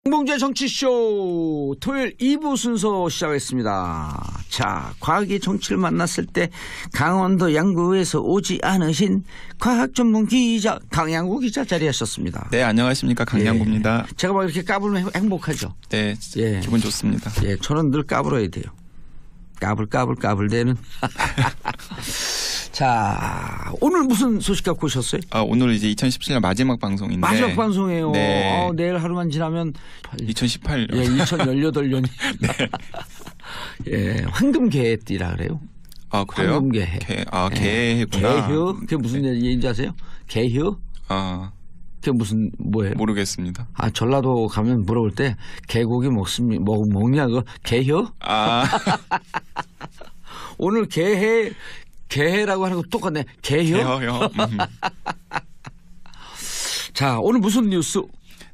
홍봉재 정치쇼 토요일 2부 순서 시작하겠습니다. 자, 과학이 정치를 만났을 때 강원도 양구에서 오지 않으신 과학 전문 기자 강양구 기자 자리하셨습니다. 네, 안녕하십니까, 강양구입니다. 제가 막 이렇게 까불면 행복하죠. 네, 기분 좋습니다. 예, 저는 늘 까불어야 돼요. 까불대는. 자, 오늘 무슨 소식 갖고 오셨어요? 오늘 이제 2017년 마지막 방송인데. 마지막 방송이에요. 네. 내일 하루만 지나면 2018년. 예, 2018년이. 네. 예, 황금개띠라 그래요. 아, 그래요? 황금개해. 개해구나. 개휴? 그게 무슨 얘기인지 아세요? 개휴? 그게 무슨 뭐예요? 모르겠습니다. 전라도 가면 물어볼 때 개고기 먹냐 그거 개휴? 오늘 개해라고 하는 거 똑같네. 개휴? 개허요. 자, 오늘 무슨 뉴스?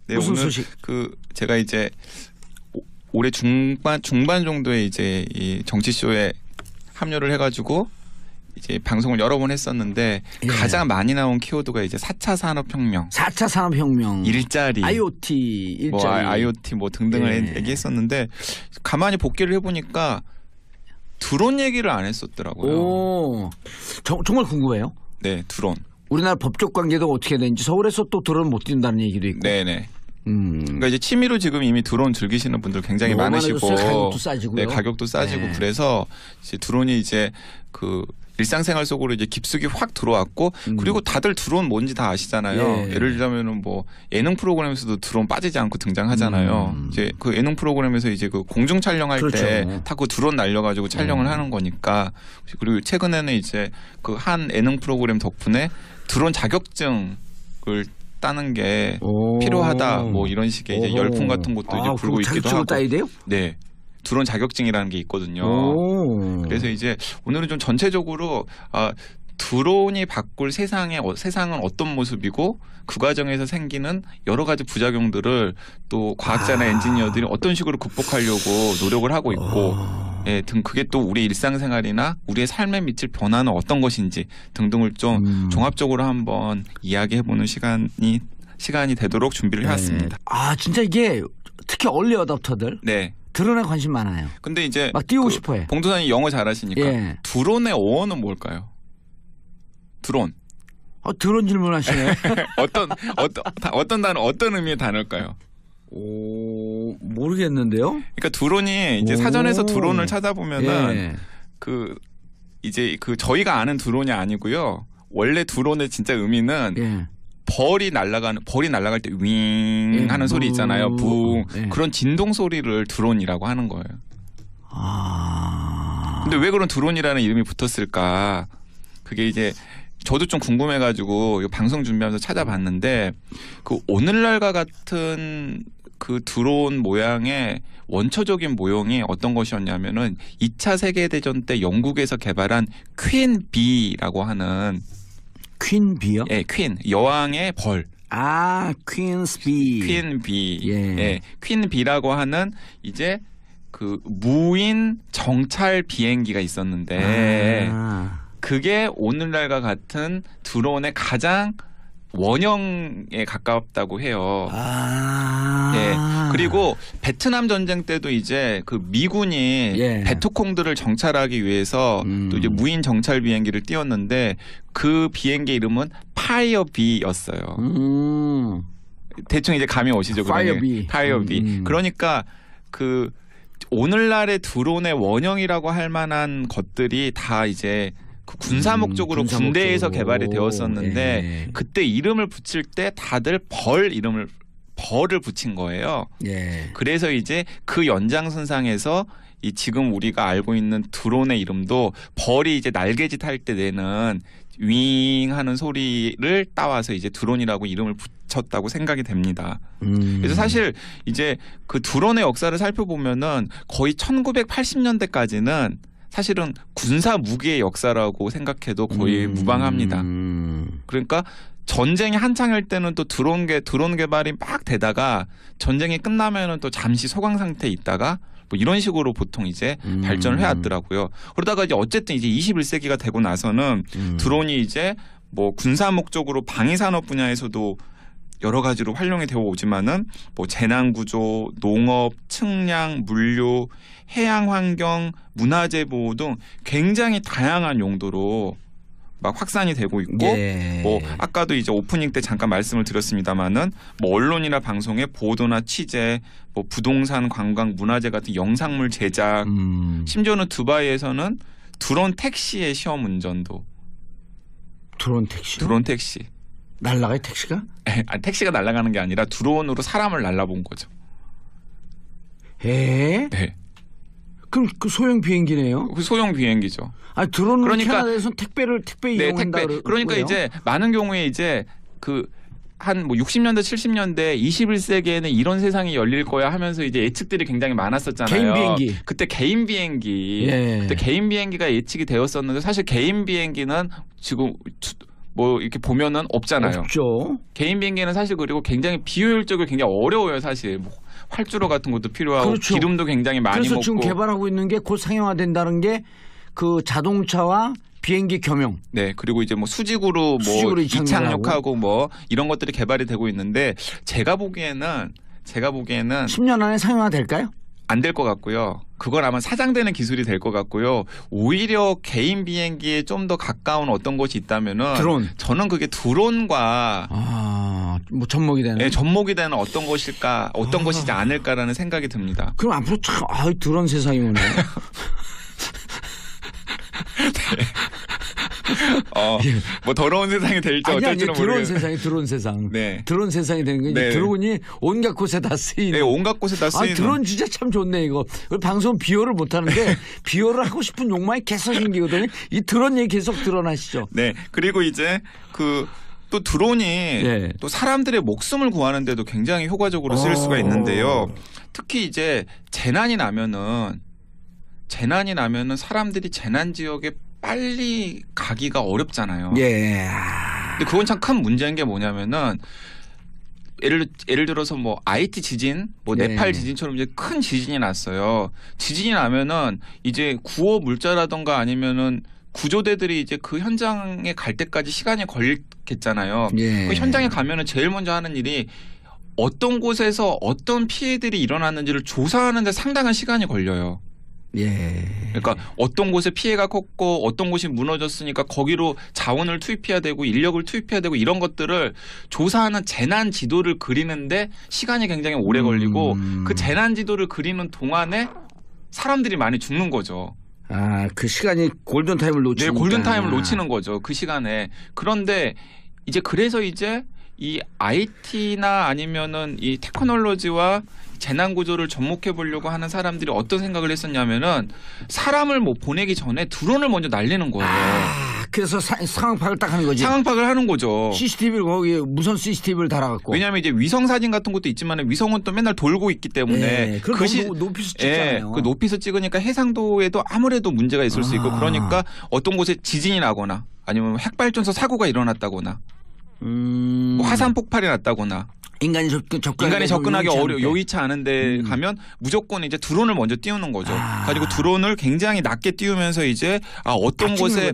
네, 무슨 오늘 소식? 제가 이제 올해 중반 정도에 이제 이 정치쇼에 합류를 해가지고 이제 방송을 여러 번 했었는데 가장 많이 나온 키워드가 이제 4차 산업혁명. 4차 산업혁명. 일자리. IoT. IoT 등등을 얘기했었는데 가만히 복귀를 해보니까 드론 얘기를 안 했었더라고요. 오, 정말 궁금해요. 네, 드론. 우리나라 법적 관계도 어떻게 되는지 서울에서 또 드론 못 뛴다는 얘기도 있고. 네네. 그러니까 이제 취미로 지금 이미 드론 즐기시는 분들 굉장히 많으시고, 가격도 싸지고요. 네, 가격도 싸지고 그래서 이제 드론이 이제 그 일상생활 속으로 이제 깊숙이 확 들어왔고 그리고 다들 드론 뭔지 다 아시잖아요. 예를 들자면은 뭐 예능 프로그램에서도 드론 빠지지 않고 등장하잖아요. 이제 그 예능 프로그램에서 이제 그 공중 촬영할 때 다 그 드론 날려가지고 촬영을 하는 거니까. 그리고 최근에는 이제 그 한 예능 프로그램 덕분에 드론 자격증을 따는 게 필요하다 뭐 이런 식의 이제 열풍 같은 것도 이제 불고 있기도 하고. 따야 돼요? 네. 드론 자격증이라는 게 있거든요. 그래서 이제 오늘은 좀 전체적으로 드론이 바꿀 세상은 어떤 모습이고 그 과정에서 생기는 여러 가지 부작용들을 또 과학자나 엔지니어들이 어떤 식으로 극복하려고 노력을 하고 있고 그게 또 우리 일상생활이나 우리의 삶에 미칠 변화는 어떤 것인지 등등을 좀 종합적으로 한번 이야기해보는 시간이 되도록 준비를 해왔습니다. 진짜 이게 특히 얼리 어답터들. 네. 드론에 관심 많아요. 근데 이제 막 띄우고 싶어해. 봉도사님 영어 잘하시니까 드론의 어원은 뭘까요? 드론. 드론 질문하시네. 어떤 단어, 어떤 의미의 단어일까요? 모르겠는데요. 그러니까 드론이 이제 사전에서 드론을 찾아보면은 이제 저희가 아는 드론이 아니고요. 원래 드론의 진짜 의미는 벌이 날아갈 때 윙 하는 소리 있잖아요. 붕. 그런 진동 소리를 드론이라고 하는 거예요. 근데 왜 그런 드론이라는 이름이 붙었을까? 그게 이제 저도 좀 궁금해가지고 방송 준비하면서 찾아봤는데 그 오늘날과 같은 그 드론 모양의 원초적인 모형이 어떤 것이었냐면은 2차 세계대전 때 영국에서 개발한 퀸 비라고 하는 퀸 비요? 네, 퀸 여왕의 벌. 퀸스 비. 퀸 비. 퀸 비라고 하는 이제 그 무인 정찰 비행기가 있었는데 그게 오늘날과 같은 드론의 가장 원형에 가깝다고 해요. 그리고 베트남 전쟁 때도 이제 그 미군이 베트콩들을 정찰하기 위해서 또 이제 무인 정찰 비행기를 띄웠는데 그 비행기 이름은 파이어비였어요. 대충 이제 감이 오시죠? 파이어비. 그러니까 그 오늘날의 드론의 원형이라고 할 만한 것들이 다 이제 그 군사 목적으로 군대에서 개발이 되었었는데 그때 이름을 붙일 때 다들 벌을 붙인 거예요. 그래서 이제 그 연장선상에서 이 지금 우리가 알고 있는 드론의 이름도 벌이 이제 날개짓 할 때 내는 윙 하는 소리를 따와서 이제 드론이라고 이름을 붙였다고 생각이 됩니다. 그래서 사실 이제 그 드론의 역사를 살펴보면은 거의 1980년대까지는 사실은 군사 무기의 역사라고 생각해도 거의 무방합니다. 그러니까 전쟁이 한창일 때는 또 드론 개발이 막 되다가 전쟁이 끝나면은 또 잠시 소강 상태에 있다가 뭐 이런 식으로 보통 이제 발전을 해왔더라고요. 그러다가 이제 어쨌든 이제 21세기가 되고 나서는 드론이 이제 뭐 군사 목적으로 방위 산업 분야에서도 여러 가지로 활용이 되어 오지만은 뭐 재난 구조, 농업, 측량, 물류, 해양 환경, 문화재 보호 등 굉장히 다양한 용도로 막 확산이 되고 있고 예. 뭐 아까도 이제 오프닝 때 잠깐 말씀을 드렸습니다마는 뭐 언론이나 방송의 보도나 취재, 뭐 부동산, 관광, 문화재 같은 영상물 제작, 심지어는 두바이에서는 드론 택시의 시험 운전도. 드론 택시. 드론 택시. 날라가요 택시가? 아니, 택시가 날아가는 게 아니라 드론으로 사람을 날라본 거죠. 에? 네. 그럼 그 소형 비행기네요. 그 소형 비행기죠. 아 드론으로 그러니까 캐나다에서는 택배 네, 이용한다. 택배. 그러니까 이제 많은 경우에 이제 그 한 뭐 60년대 70년대 21세기에는 이런 세상이 열릴 거야 하면서 이제 예측들이 굉장히 많았었잖아요. 개인 비행기. 그때 개인 비행기. 예. 그때 개인 비행기가 예측이 되었었는데 사실 개인 비행기는 지금 뭐 이렇게 보면은 없잖아요. 없죠. 개인 비행기는 사실 그리고 굉장히 비효율적으로 굉장히 어려워요. 사실 뭐 활주로 같은 것도 필요하고 그렇죠. 기름도 굉장히 많이 그래서 먹고. 지금 개발하고 있는 게 곧 상용화된다는 게 그 자동차와 비행기 겸용. 네, 그리고 이제 뭐 수직으로 수직으로 이착륙하고 뭐 이런 것들이 개발이 되고 있는데 제가 보기에는 10년 안에 상용화 될까요? 안 될 것 같고요. 그건 아마 사장되는 기술이 될 것 같고요. 오히려 개인 비행기에 좀 더 가까운 어떤 것이 있다면은 드론. 저는 그게 드론과 뭐 접목이 되는. 네, 접목이 되는 어떤 것일까, 어떤 것이지 않을까라는 생각이 듭니다. 그럼 앞으로 참 드론 세상이 오네. 뭐 더러운 세상이 될지 어쩔지는 모르겠어요. 드론 세상. 네. 드론 세상이 되는 게 네. 드론이 온갖 곳에 다 쓰이는. 네, 온갖 곳에 다 쓰이는. 드론 진짜 참 좋네 이거. 방송 비호를 못 하는데 비호를 하고 싶은 욕망이 계속 생기거든요. 이 드론 얘기 계속 드러나시죠. 네. 그리고 이제 또 드론이 네. 또 사람들의 목숨을 구하는 데도 굉장히 효과적으로 쓰일 수가 있는데요. 특히 이제 재난이 나면은 사람들이 재난 지역에 빨리 가기가 어렵잖아요. 예. 근데 그건 참 큰 문제인 게 뭐냐면은 예를 들어서 뭐 아이티 지진, 뭐 네. 네팔 지진처럼 이제 큰 지진이 났어요. 지진이 나면은 이제 구호 물자라던가 아니면은 구조대들이 이제 그 현장에 갈 때까지 시간이 걸리겠잖아요. 예. 그 현장에 가면은 제일 먼저 하는 일이 어떤 곳에서 어떤 피해들이 일어났는지를 조사하는 데 상당한 시간이 걸려요. 예. 그러니까 어떤 곳에 피해가 컸고 어떤 곳이 무너졌으니까 거기로 자원을 투입해야 되고 인력을 투입해야 되고 이런 것들을 조사하는 재난 지도를 그리는데 시간이 굉장히 오래 걸리고 그 재난 지도를 그리는 동안에 사람들이 많이 죽는 거죠. 그 시간이 골든타임을 놓치는. 네, 골든타임을 놓치는 거죠. 그 시간에. 그런데 그래서 이제 이 IT나 아니면은 이 테크놀로지와 재난 구조를 접목해 보려고 하는 사람들이 어떤 생각을 했었냐면은 사람을 뭐 보내기 전에 드론을 먼저 날리는 거예요. 그래서 상황 파악을 딱 하는 거지. 상황 파악을 하는 거죠. CCTV를 거기에 무선 CCTV를 달아갖고. 왜냐하면 이제 위성 사진 같은 것도 있지만 위성은 또 맨날 돌고 있기 때문에 그걸 너무 높이서 찍잖아요. 그 높이서 찍으니까 해상도에도 아무래도 문제가 있을 수 있고 그러니까 어떤 곳에 지진이 나거나 아니면 핵발전소 사고가 일어났다거나 뭐 화산 폭발이 났다거나 인간이 접근하기 여의치 않은데 가면 무조건 이제 드론을 먼저 띄우는 거죠. 가지고 드론을 굉장히 낮게 띄우면서 이제 어떤 곳에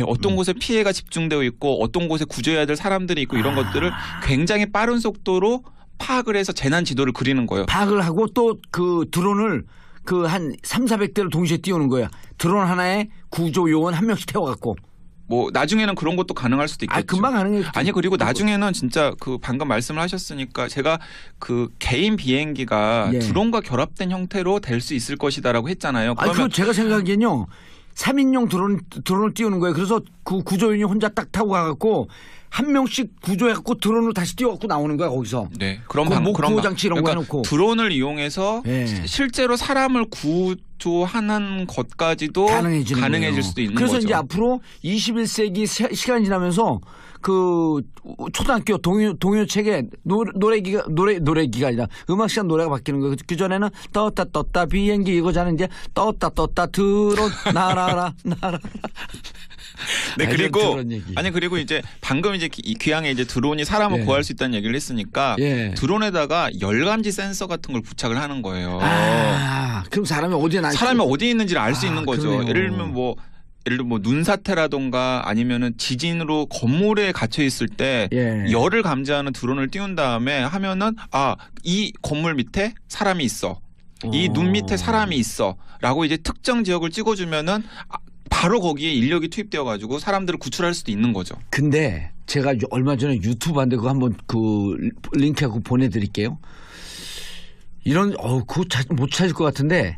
어떤 곳에 피해가 집중되어 있고 어떤 곳에 구조해야 될 사람들이 있고 이런 것들을 굉장히 빠른 속도로 파악을 해서 재난 지도를 그리는 거예요. 파악을 하고 또 그 드론을 한 3,400대를 동시에 띄우는 거야. 드론 하나에 구조 요원 한 명씩 태워갖고. 뭐 나중에는 그런 것도 가능할 수도 있겠죠. 금방 가능해요. 아니 그리고 나중에는 진짜 방금 말씀을 하셨으니까 제가 개인 비행기가 드론과 결합된 형태로 될 수 있을 것이다라고 했잖아요. 그거 제가 생각하기엔요. 3인용 드론을 띄우는 거예요. 그래서 그 구조원이 혼자 딱 타고 가갖고 한 명씩 구조해갖고 드론을 다시 띄워갖고 나오는 거야 거기서. 네. 그런 구호 장치 이런 거 해놓고. 드론을 이용해서 실제로 사람을 구조하는 것까지도 가능해질 수도 있는 그래서 거죠. 이제 앞으로 21세기 시간이 지나면서 초등학교 동요책에 노래기가 아니라 음악 시간 노래가 바뀌는 거예요. 그 전에는 떴다 비행기 이거잖아요. 이제 떴다 드론 날아라. 네, 그리고 이제 방금 이제 귀향에 이제 드론이 사람을 구할 수 있다는 얘기를 했으니까 드론에다가 열감지 센서 같은 걸 부착을 하는 거예요. 그럼 사람이 어디 있는지를 알 수 있는 거죠. 그러네요. 예를 들면 뭐 예를 들어 뭐 눈사태라던가 아니면은 지진으로 건물에 갇혀 있을 때 예. 열을 감지하는 드론을 띄운 다음에 하면은 이 건물 밑에 사람이 있어. 이 눈 밑에 사람이 있어라고 이제 특정 지역을 찍어주면은 바로 거기에 인력이 투입되어 가지고 사람들을 구출할 수도 있는 거죠. 근데 제가 얼마 전에 유튜브한테 그거 한번 그 링크하고 보내드릴게요. 이런 그거 못 찾을 것 같은데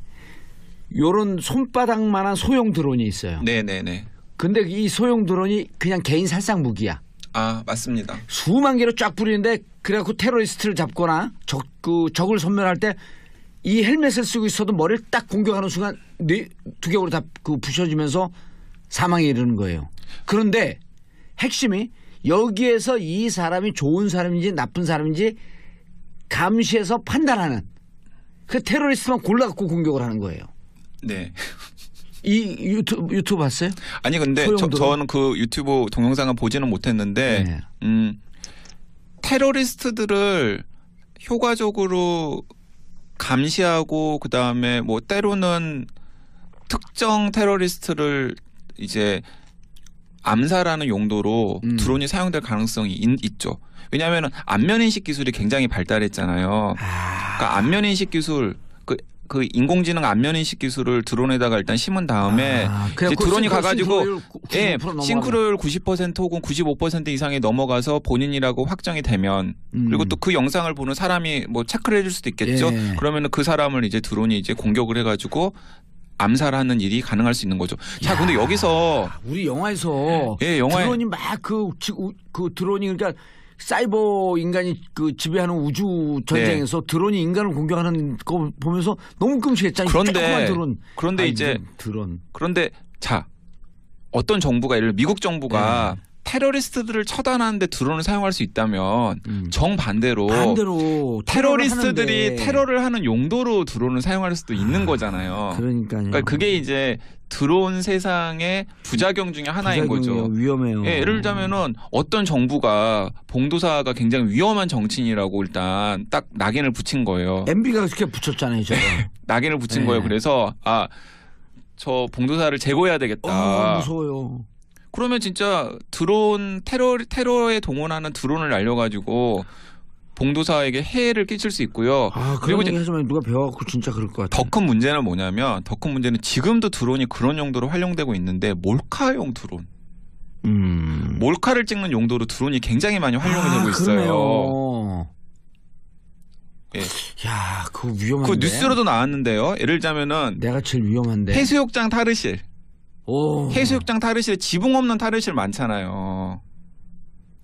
요런 손바닥만한 소형 드론이 있어요. 네네네. 근데 이 소형 드론이 그냥 개인 살상 무기야. 맞습니다. 수만 개로 쫙 뿌리는데 그래갖고 테러리스트를 잡거나 적을 섬멸할 때 이 헬멧을 쓰고 있어도 머리를 딱 공격하는 순간 두개골이 다 부셔지면서 사망에 이르는 거예요. 그런데 핵심이 여기에서 이 사람이 좋은 사람인지 나쁜 사람인지 감시해서 판단하는 그 테러리스트만 골라갖고 공격을 하는 거예요. 네. 이 유튜브 봤어요? 아니 근데 저는 그 유튜브 동영상을 보지는 못했는데 네. 테러리스트들을 효과적으로 감시하고 그다음에 뭐 때로는 특정 테러리스트를 이제 암살하는 용도로 드론이 사용될 가능성이 있죠. 왜냐하면 안면인식 기술이 굉장히 발달했잖아요. 그러니까 안면인식 기술 그 인공지능 안면인식 기술을 드론에다가 일단 심은 다음에 이제 드론이 가가지고 싱크로율 90% 혹은 95% 이상이 넘어가서 본인이라고 확정이 되면 그리고 또 그 영상을 보는 사람이 뭐 체크를 해줄 수도 있겠죠. 예. 그러면 그 사람을 이제 드론이 이제 공격을 해가지고 암살하는 일이 가능할 수 있는 거죠. 자, 근데 여기서 우리 영화에서 드론이 막 그 드론이 그러니까 사이버 인간이 지배하는 우주 전쟁에서 드론이 인간을 공격하는 거 보면서 너무 끔찍했잖아요. 그런데 이제 그런데 자, 어떤 정부가 예를 들어 미국 정부가 테러리스트들을 처단하는데 드론을 사용할 수 있다면 정반대로 테러리스트들이 테러를 하는 용도로 드론을 사용할 수도 있는 거잖아요. 그러니까 그게 이제 드론 세상의 부작용 중에 하나인 거죠. 위험해요. 예를 들자면은 어떤 정부가 봉도사가 굉장히 위험한 정치인이라고 일단 딱 낙인을 붙인 거예요. MB가 그렇게 붙였잖아요. 낙인을 붙인 거예요. 그래서 저 봉도사를 제거해야 되겠다. 무서워요. 그러면 진짜 드론 테러에 동원하는 드론을 날려가지고 봉도사에게 해해를 끼칠 수 있고요. 그리고 이제 하지만 누가 배워갖고 진짜 그럴 것 같아요. 더 큰 문제는 뭐냐면 지금도 드론이 그런 용도로 활용되고 있는데 몰카용 드론. 몰카를 찍는 용도로 드론이 굉장히 많이 활용이 되고 있어요. 그러네요. 예. 야, 그거 위험한데. 그 뉴스로도 나왔는데요. 예를 들자면은 내가 제일 위험한데. 해수욕장 탈의실. 해수욕장 탈의실에 지붕 없는 탈의실 많잖아요.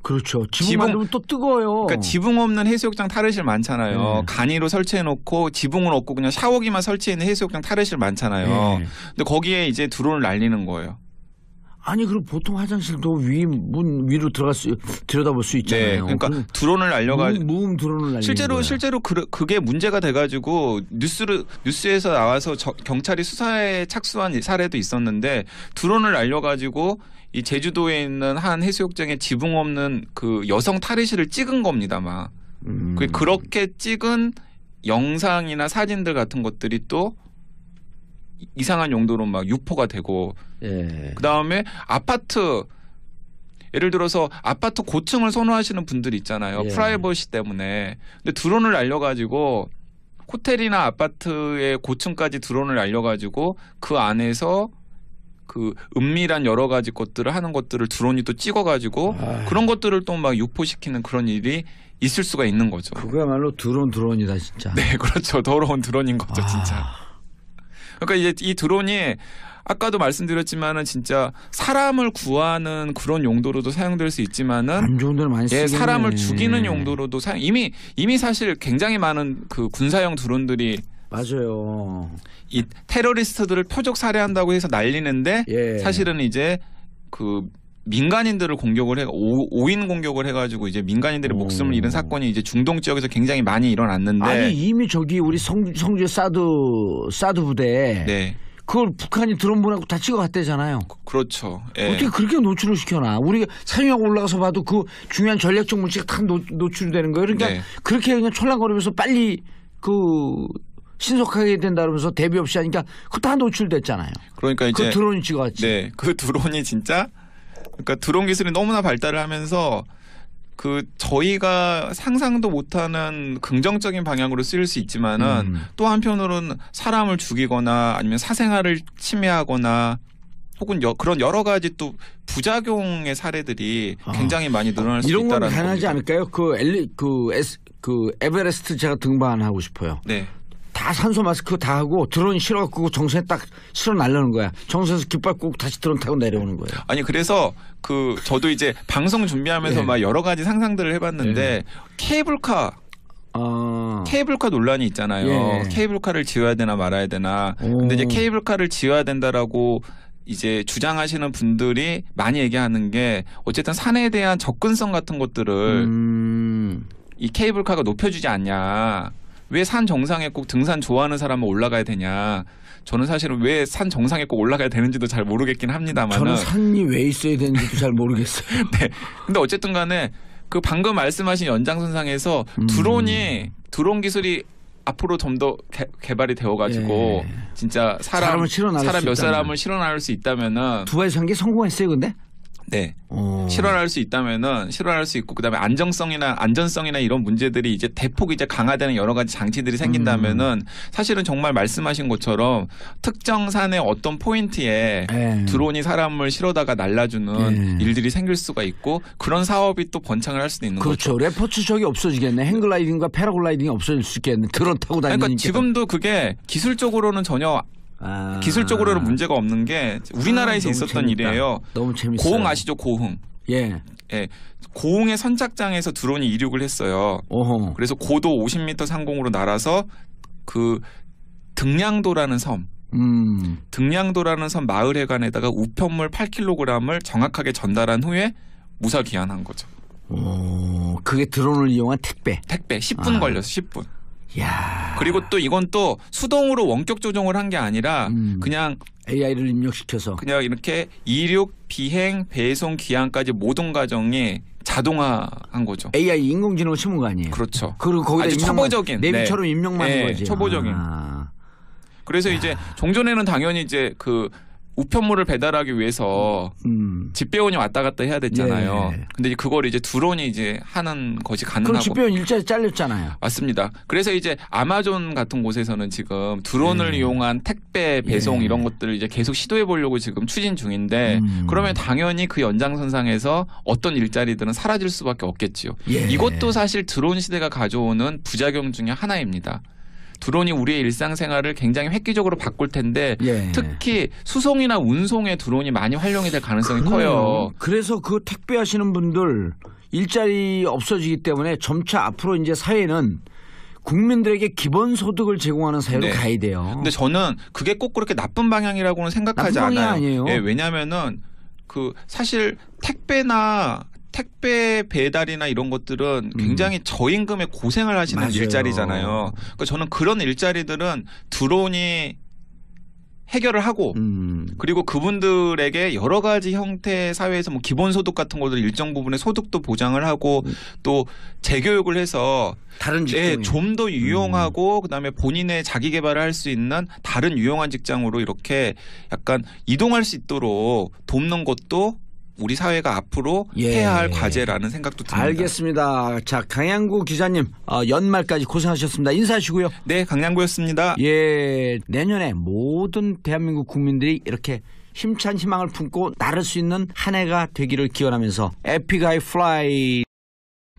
그렇죠. 지붕 만들면 또 뜨거워요. 그러니까 지붕 없는 해수욕장 탈의실 많잖아요. 간이로 설치해놓고 지붕은 없고 그냥 샤워기만 설치해있는 해수욕장 탈의실 많잖아요. 근데 거기에 이제 드론을 날리는 거예요. 아니 그리고 보통 화장실도 문 위로 들여다볼 수 있잖아요. 네, 그러니까 드론을 날려가지고 무음 드론을 날리는 실제로 그게 문제가 돼가지고 뉴스에서 나와서 경찰이 수사에 착수한 사례도 있었는데 드론을 날려가지고 이 제주도에 있는 한 해수욕장에 지붕 없는 그 여성 탈의실을 찍은 겁니다, 막. 그렇게 찍은 영상이나 사진들 같은 것들이 또 이상한 용도로 막 유포가 되고 그다음에 아파트 예를 들어서 아파트 고층을 선호하시는 분들이 있잖아요. 프라이버시 때문에. 근데 드론을 날려가지고 호텔이나 아파트의 고층까지 드론을 날려가지고 그 안에서 그 은밀한 여러 가지 것들을 하는 것들을 드론이 또 찍어가지고 그런 것들을 또 막 유포시키는 그런 일이 있을 수가 있는 거죠. 그거야말로 드론이다 진짜. 네, 그렇죠. 더러운 드론인 거죠, 진짜. 그러니까 이제 이 드론이 아까도 말씀드렸지만은 진짜 사람을 구하는 그런 용도로도 사용될 수 있지만은 안 좋은 데는 많이 쓰겠네. 사람을 죽이는 용도로도 이미 사실 굉장히 많은 그 군사용 드론들이 맞아요. 이 테러리스트들을 표적 살해한다고 해서 날리는데 사실은 이제 그 민간인들을 공격을 오인 공격을 해가지고 이제 민간인들의 목숨을 잃은 사건이 이제 중동 지역에서 굉장히 많이 일어났는데 아니 이미 우리 성주의 사드 부대 그걸 북한이 드론 보내고 다 찍어갔대잖아요. 그렇죠. 어떻게 그렇게 노출을 시켜놔? 우리가 사용하고 올라가서 봐도 그 중요한 전략적 물체가 다 노출이 되는 거예요. 그러니까 그렇게 그냥 촐랑거리면서 빨리 그 신속하게 된다 그러면서 대비 없이 하니까 그거 다 노출됐잖아요. 그러니까 이제 그 드론이 찍어왔지. 네, 그 드론이 진짜 그러니까 드론 기술이 너무나 발달을 하면서 그 저희가 상상도 못하는 긍정적인 방향으로 쓰일 수 있지만은 또 한편으로는 사람을 죽이거나 아니면 사생활을 침해하거나 혹은 그런 여러 가지 또 부작용의 사례들이 굉장히 많이 늘어날 수 이런 건 있다라는 가능하지 겁니다. 않을까요? 그 에베레스트 제가 등반하고 싶어요. 네. 다 산소 마스크 다 하고 드론 실어갖고 정선에 딱 실어 날려는 거야. 정선에서 깃발 꽂고 다시 드론 타고 내려오는 거예요. 아니 그래서 그 저도 이제 방송 준비하면서 네. 막 여러 가지 상상들을 해봤는데 케이블카 논란이 있잖아요. 예. 케이블카를 지어야 되나 말아야 되나. 근데 이제 케이블카를 지어야 된다라고 이제 주장하시는 분들이 많이 얘기하는 게 어쨌든 산에 대한 접근성 같은 것들을 이 케이블카가 높여주지 않냐. 왜 산 정상에 꼭 등산 좋아하는 사람은 올라가야 되냐. 저는 사실은 왜 산 정상에 꼭 올라가야 되는지도 잘 모르겠긴 합니다만. 저는 산이 왜 있어야 되는지도 잘 모르겠어요. 네. 근데 어쨌든 간에 그 방금 말씀하신 연장선상에서 드론 기술이 앞으로 좀 더 개발이 되어가지고 예. 진짜 사람 몇 사람을 실어날 수 있다면은 두바이 산게 성공했어요, 근데? 네. 실현할 수 있다면은 실현할 수 있고 그다음에 안전성이나 이런 문제들이 이제 대폭 이제 강화되는 여러 가지 장치들이 생긴다면은 사실은 정말 말씀하신 것처럼 특정 산의 어떤 포인트에 드론이 사람을 실어다가 날라주는 일들이 생길 수가 있고 그런 사업이 또 번창을 할 수도 있는 거죠. 그렇죠. 레포츠 저기 없어지겠네. 행글라이딩과 패러글라이딩이 없어질 수 있겠네. 드론 타고 다니니까. 그러니까 지금도 그게 기술적으로는 전혀 기술적으로는 문제가 없는 게 우리나라에서 있었던 재밌다. 일이에요. 너무 재밌어요. 고흥 아시죠? 고흥. 예. 예. 고흥의 선착장에서 드론이 이륙을 했어요. 오호. 그래서 고도 50m 상공으로 날아서 그 등량도라는 섬 마을회관에다가 우편물 8kg을 정확하게 전달한 후에 무사 귀환한 거죠. 오, 그게 드론을 이용한 택배. 10분 걸렸어. 10분. 야. 그리고 또 이건 또 수동으로 원격 조정을 한 게 아니라 그냥 AI를 입력시켜서 그냥 이렇게 이륙, 비행, 배송, 귀환까지 모든 과정이 자동화한 거죠. AI 인공지능을 심은 거 아니에요? 그렇죠. 그리고 거기다 아주 초보적인 내비처럼 입력만 한 거지. 초보적인. 그래서 이제 종전에는 당연히 이제 그 우편물을 배달하기 위해서 집배원이 왔다 갔다 해야 됐잖아요. 예. 근데 그걸 이제 드론이 이제 하는 것이 가능하고. 그럼 집배원 일자리 잘렸잖아요. 맞습니다. 그래서 이제 아마존 같은 곳에서는 지금 드론을 이용한 택배 배송 이런 것들을 이제 계속 시도해 보려고 지금 추진 중인데 그러면 당연히 그 연장선상에서 어떤 일자리들은 사라질 수밖에 없겠지요. 이것도 사실 드론 시대가 가져오는 부작용 중에 하나입니다. 드론이 우리의 일상생활을 굉장히 획기적으로 바꿀 텐데 특히 수송이나 운송에 드론이 많이 활용이 될 가능성이 커요. 그래서 그 택배하시는 분들 일자리 없어지기 때문에 점차 앞으로 이제 사회는 국민들에게 기본소득을 제공하는 사회로 가야 돼요. 근데 저는 그게 꼭 그렇게 나쁜 방향이라고는 생각하지 나쁜 방향이 않아요. 아니에요. 예, 왜냐하면은 그 사실 택배 배달이나 이런 것들은 굉장히 저임금에 고생을 하시는 맞아요. 일자리잖아요. 그러니까 저는 그런 일자리들은 드론이 해결을 하고 그리고 그분들에게 여러 가지 형태의 사회에서 뭐 기본소득 같은 것들 일정 부분의 소득도 보장을 하고 또 재교육을 해서 다른 직종에 좀 더 유용하고 그다음에 본인의 자기 개발을 할 수 있는 다른 유용한 직장으로 이렇게 약간 이동할 수 있도록 돕는 것도 우리 사회가 앞으로 해야 할 과제라는 생각도 듭니다. 알겠습니다. 자, 강양구 기자님 연말까지 고생하셨습니다. 인사하시고요. 네, 강양구였습니다. 예, 내년에 모든 대한민국 국민들이 이렇게 힘찬 희망을 품고 나를 수 있는 한 해가 되기를 기원하면서 에픽하이 플라이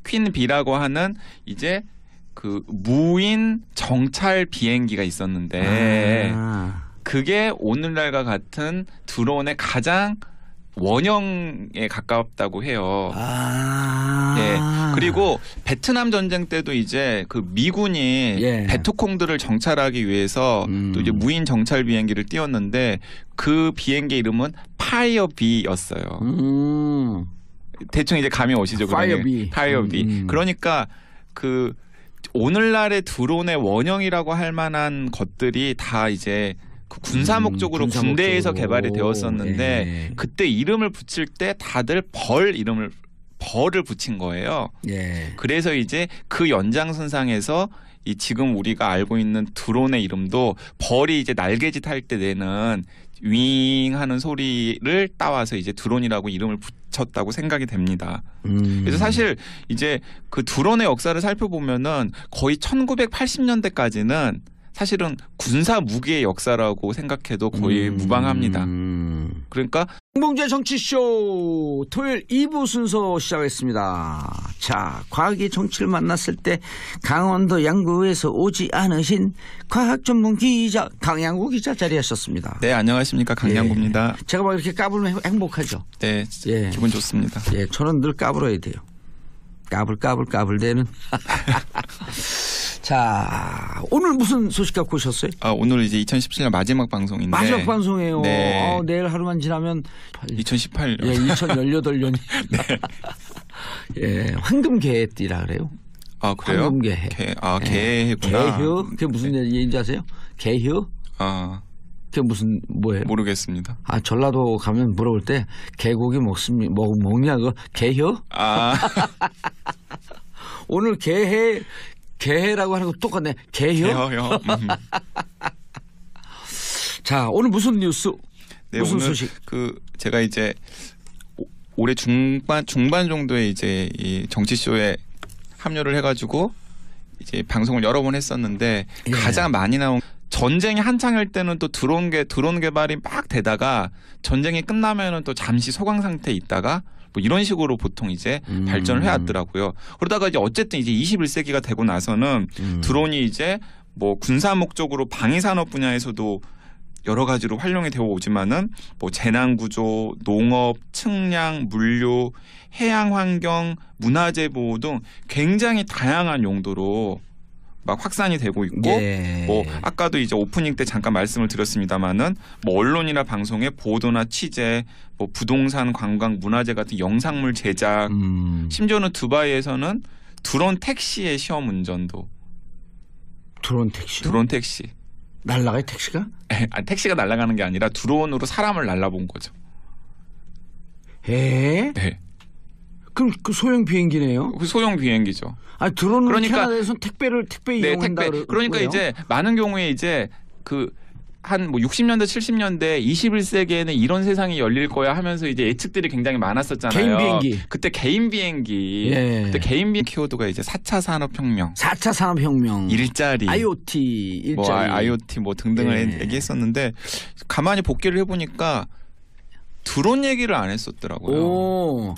퀸 B라고 하는 이제 그 무인 정찰 비행기가 있었는데 그게 오늘날과 같은 드론의 가장 원형에 가깝다고 해요. 예. 그리고 베트남 전쟁 때도 이제 그 미군이 베트콩들을 정찰하기 위해서 또 이제 무인 정찰 비행기를 띄웠는데 그 비행기 이름은 파이어비였어요. 대충 이제 감이 오시죠. 파이어비. 그러니까 그 오늘날의 드론의 원형이라고 할 만한 것들이 다 이제 그 군사 목적으로 군대에서 개발이 되었었는데 그때 이름을 붙일 때 다들 벌을 붙인 거예요. 그래서 이제 그 연장선상에서 이 지금 우리가 알고 있는 드론의 이름도 벌이 이제 날개짓 할 때 내는 윙 하는 소리를 따와서 이제 드론이라고 이름을 붙였다고 생각이 됩니다. 그래서 사실 이제 그 드론의 역사를 살펴보면은 거의 1980년대까지는 사실은 군사 무기의 역사라고 생각해도 거의 무방합니다. 그러니까 홍봉재 정치쇼 토요일 2부 순서 시작했습니다. 자, 과학이 정치를 만났을 때 강원도 양구에서 오지 않으신 과학 전문 기자 강양구 기자 자리하셨습니다. 네, 안녕하십니까, 강양구입니다. 예. 제가 막 이렇게 까불면 행복하죠. 네, 예. 기분 좋습니다. 예, 저는 늘 까불어야 돼요. 까불대는. 자, 오늘 무슨 소식 갖고 오셨어요? 오늘 이제 2017년 마지막 방송인데. 마지막 방송이에요. 네. 내일 하루만 지나면 2018년. 예, 2018년이. 네. 예, 황금개띠라 그래요. 아, 그래요? 황금개해. 개해구나. 개휴? 그게 무슨 얘기인지 아세요? 개휴? 그게 무슨 뭐예요? 모르겠습니다. 전라도 가면 물어볼 때 개고기 먹냐고 개휴? 오늘 개해라고 하는 거 똑같네. 개휴? 자, 오늘 무슨 뉴스? 네, 무슨 오늘 소식? 제가 이제 올해 중반 정도에 이제 이 정치쇼에 합류를 해가지고 이제 방송을 여러 번 했었는데 예. 가장 많이 나온 전쟁이 한창일 때는 또 드론 개발이 막 되다가 전쟁이 끝나면은 또 잠시 소강 상태에 있다가 뭐 이런 식으로 보통 이제 발전을 해왔더라고요. 그러다가 이제 어쨌든 이제 21세기가 되고 나서는 드론이 이제 뭐 군사 목적으로 방위 산업 분야에서도 여러 가지로 활용이 되어 오지만은 뭐 재난 구조, 농업, 측량, 물류, 해양 환경, 문화재 보호 등 굉장히 다양한 용도로 막 확산이 되고 있고 예. 뭐 아까도 이제 오프닝 때 잠깐 말씀을 드렸습니다마는 뭐 언론이나 방송의 보도나 취재, 뭐 부동산, 관광, 문화재 같은 영상물 제작, 심지어는 두바이에서는 드론 택시의 시험 운전도. 드론 택시? 드론 택시. 날라가요 택시가? 택시가 날아가는 게 아니라 드론으로 사람을 날라본 거죠. 네. 그럼 그 소형 비행기네요. 그 소형 비행기죠. 드론으로 그러니까 캐나다에서 택배 이용한다. 그러니까 이제 많은 경우에 이제 한 뭐 60년대 70년대 21세기에는 이런 세상이 열릴 거야 하면서 이제 예측들이 굉장히 많았었잖아요. 개인 비행기. 그때 개인 비행기. 예. 그때 개인 비행기 키워드가 이제 4차 산업혁명. 4차 산업혁명. 일자리. IoT 일자리. 뭐 IoT 뭐 등등을 예. 얘기했었는데 가만히 복귀를 해보니까 드론 얘기를 안 했었더라고요. 오,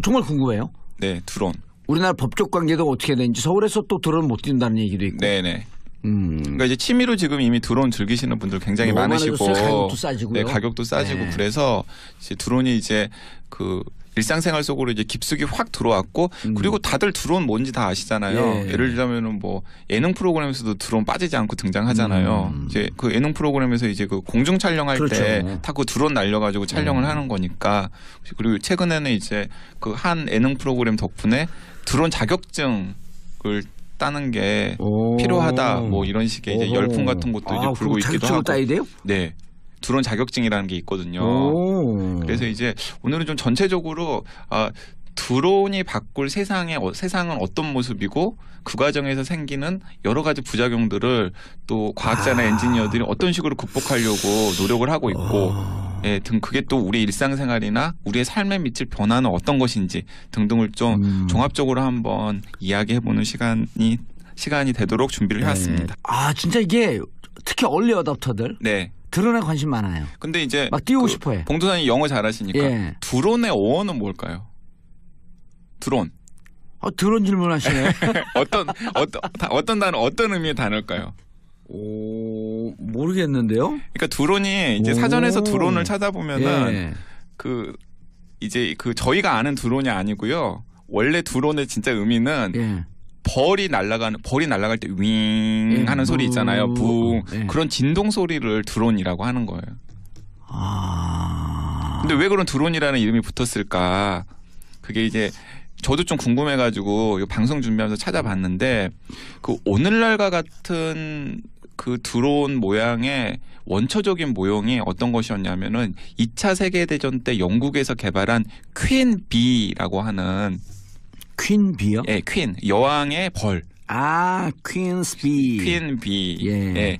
정말 궁금해요. 네, 드론. 우리나라 법적 관계도 어떻게 되는지 서울에서 또 드론 못 뛴다는 얘기도 있고. 네네. 그러니까 이제 취미로 지금 이미 드론 즐기시는 분들 굉장히 많으시고 가격도 싸지고요. 네, 가격도 싸지고 네. 그래서 이제 드론이 이제 그 일상생활 속으로 이제 깊숙이 확 들어왔고 그리고 다들 드론 뭔지 다 아시잖아요. 예. 예를 들자면은 뭐 예능 프로그램에서도 드론 빠지지 않고 등장하잖아요. 이제 그 예능 프로그램에서 이제 그 공중 촬영할 그렇죠. 때 타고 드론 날려가지고 촬영을 하는 거니까 그리고 최근에는 이제 그 한 예능 프로그램 덕분에 드론 자격증을 따는 게 필요하다 뭐 이런 식의 이제 열풍 같은 것도 이제 불고 있기도 하고. 따야 돼요? 네. 드론 자격증이라는 게 있거든요. 그래서 이제 오늘은 좀 전체적으로 드론이 바꿀 세상은 어떤 모습이고 그 과정에서 생기는 여러 가지 부작용들을 또 과학자나 엔지니어들이 어떤 식으로 극복하려고 노력을 하고 있고 등 그게 또 우리 일상생활이나 우리의 삶에 미칠 변화는 어떤 것인지 등등을 좀 종합적으로 한번 이야기해보는 시간이 되도록 준비를 해왔습니다. 진짜 이게 특히 얼리 어답터들 네. 드론에 관심 많아요. 근데 이제 막 띄우고 싶어해. 봉도사님 영어 잘하시니까 예. 드론의 어원은 뭘까요? 드론. 드론 질문하시네. 어떤 단어 어떤 의미의 단어일까요? 모르겠는데요. 그러니까 드론이 이제 사전에서 드론을 찾아보면은 예. 이제 저희가 아는 드론이 아니고요. 원래 드론의 진짜 의미는 예. 벌이 날아갈 때 윙 하는 소리 있잖아요. 붕. 예. 그런 진동 소리를 드론이라고 하는 거예요. 근데 왜 그런 드론이라는 이름이 붙었을까? 그게 이제 저도 좀 궁금해가지고 이 방송 준비하면서 찾아봤는데 그 오늘날과 같은 그 드론 모양의 원초적인 모형이 어떤 것이었냐면은 2차 세계대전 때 영국에서 개발한 퀸 비라고 하는 퀸 비요? 예, 퀸 여왕의 벌. 아, 퀸스비. 퀸 비. 예. 예.